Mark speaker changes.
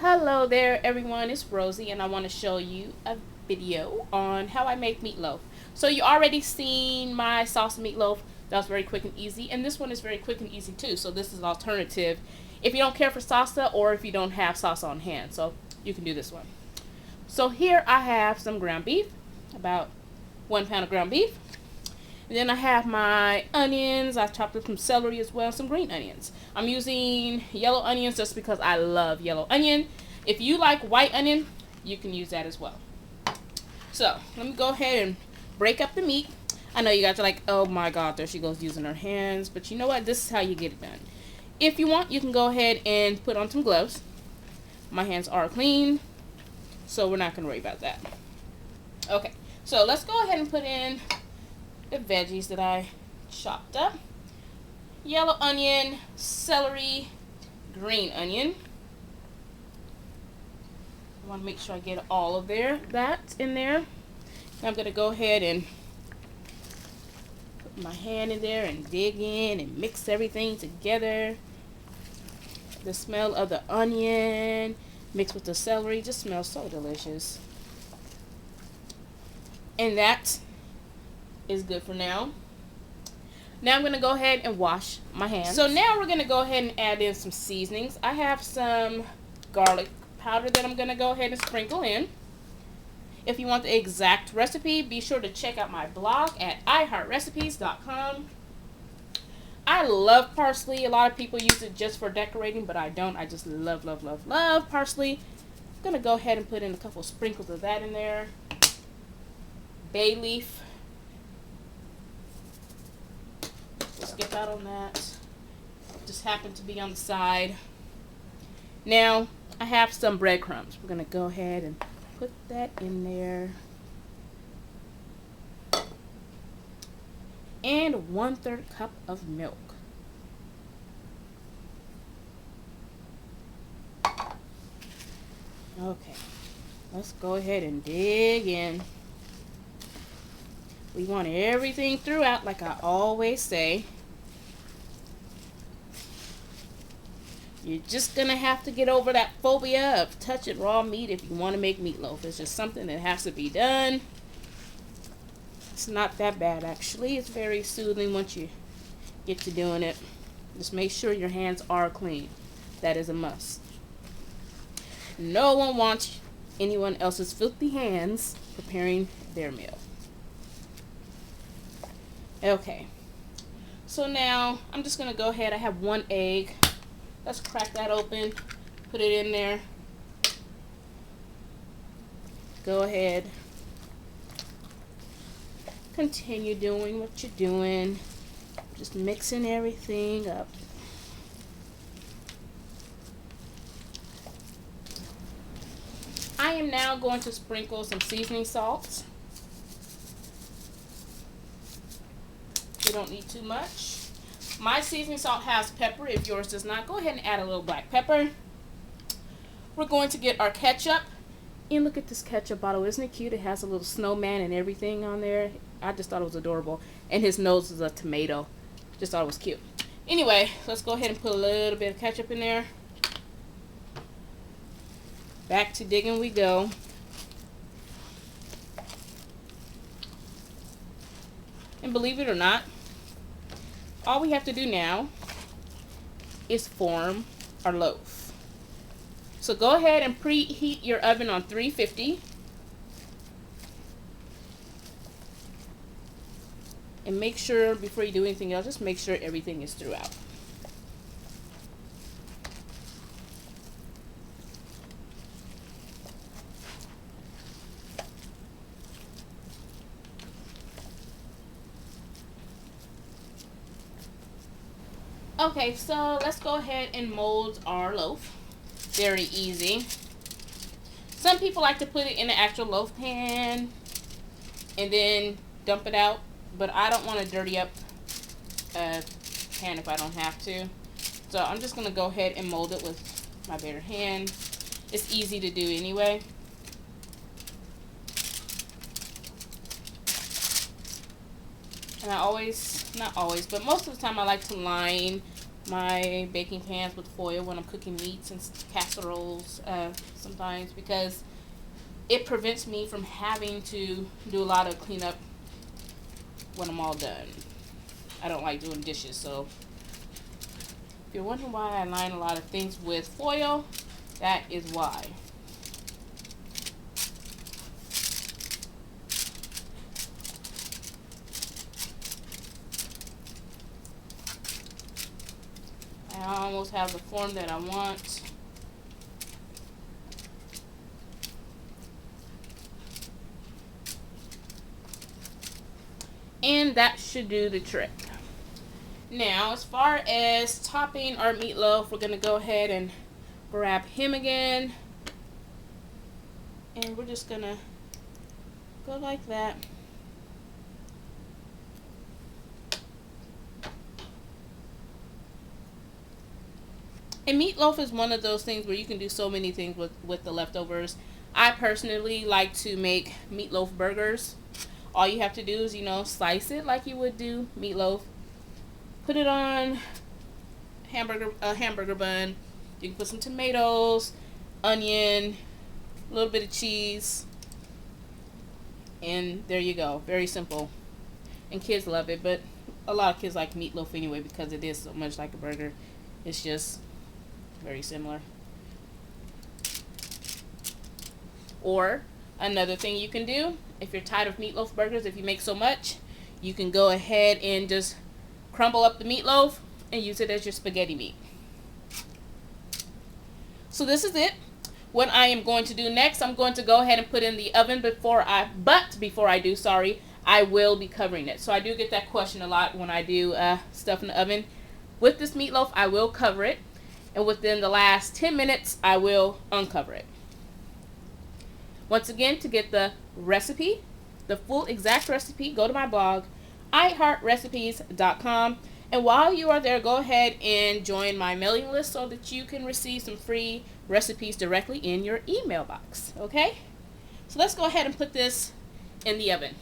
Speaker 1: Hello there everyone, it's Rosie and I want to show you a video on how I make meatloaf. So you already seen my salsa meatloaf. That was very quick and easy, and this one is very quick and easy too. So this is an alternative if you don't care for salsa or if you don't have salsa on hand. So you can do this one. So here I have some ground beef, about 1 pound of ground beef. And then I have my onions. I chopped up some celery as well, some green onions. I'm using yellow onions just because I love yellow onion. If you like white onion, you can use that as well. So let me go ahead and break up the meat. I know you guys are like, oh my god, there she goes using her hands. But you know what? This is how you get it done. If you want, you can go ahead and put on some gloves. My hands are clean, so we're not going to worry about that. Okay, so let's go ahead and put in the veggies that I chopped up. Yellow onion, celery, green onion. I want to make sure I get all of that in there. I'm going to go ahead and put my hand in there and dig in and mix everything together. The smell of the onion mixed with the celery just smells so delicious. And that is good for now. Now I'm going to go ahead and wash my hands. So now we're going to go ahead and add in some seasonings. I have some garlic powder that I'm going to go ahead and sprinkle in. If you want the exact recipe, be sure to check out my blog at iHeartRecipes.com. I love parsley. A lot of people use it just for decorating, but I don't. I just love, love, love, love parsley. I'm going to go ahead and put in a couple sprinkles of that in there. Bay leaf. Skip out on that. Just happened to be on the side. Now I have some breadcrumbs. We're gonna go ahead and put that in there. And 1/3 cup of milk. Okay, let's go ahead and dig in. We want everything throughout, like I always say. You're just going to have to get over that phobia of touching raw meat if you want to make meatloaf. It's just something that has to be done. It's not that bad, actually. It's very soothing once you get to doing it. Just make sure your hands are clean. That is a must. No one wants anyone else's filthy hands preparing their meal. Okay, so now I'm just going to go ahead. I have 1 egg. Let's crack that open, put it in there. Go ahead. Continue doing what you're doing. Just mixing everything up. I am now going to sprinkle some seasoning salts. You don't need too much. My seasoning salt has pepper. If yours does not, go ahead and add a little black pepper. We're going to get our ketchup. And look at this ketchup bottle. Isn't it cute? It has a little snowman and everything on there. I just thought it was adorable. And his nose is a tomato. Just thought it was cute. Anyway, let's go ahead and put a little bit of ketchup in there. Back to digging we go. And believe it or not, all we have to do now is form our loaf. So go ahead and preheat your oven on 350. And make sure, before you do anything else, just make sure everything is throughout. Okay, so let's go ahead and mold our loaf. Very easy. Some people like to put it in the actual loaf pan and then dump it out, but I don't want to dirty up a pan if I don't have to. So I'm just going to go ahead and mold it with my bare hand. It's easy to do anyway. And I always, not always, but most of the time I like to line my baking pans with foil when I'm cooking meats and casseroles sometimes, because it prevents me from having to do a lot of cleanup when I'm all done. I don't like doing dishes, so if you're wondering why I line a lot of things with foil, that is why. I almost have the form that I want. And that should do the trick. Now, as far as topping our meatloaf, we're going to go ahead and grab him again. And we're just going to go like that. And meatloaf is one of those things where you can do so many things with the leftovers. I personally like to make meatloaf burgers. All you have to do is, slice it like you would do meatloaf. Put it on a hamburger bun. You can put some tomatoes, onion, a little bit of cheese. And there you go. Very simple. And kids love it, but a lot of kids like meatloaf anyway because it is so much like a burger. It's just very similar. Or another thing you can do, if you're tired of meatloaf burgers, if you make so much, you can go ahead and just crumble up the meatloaf and use it as your spaghetti meat. So this is it. What I am going to do next, I'm going to go ahead and put in the oven before I do, I will be covering it. So I do get that question a lot when I do stuff in the oven. With this meatloaf, I will cover it. And within the last 10 minutes, I will uncover it. Once again, to get the recipe, the full exact recipe, go to my blog, iHeartRecipes.com. And while you are there, go ahead and join my mailing list so that you can receive some free recipes directly in your email box. Okay? So let's go ahead and put this in the oven.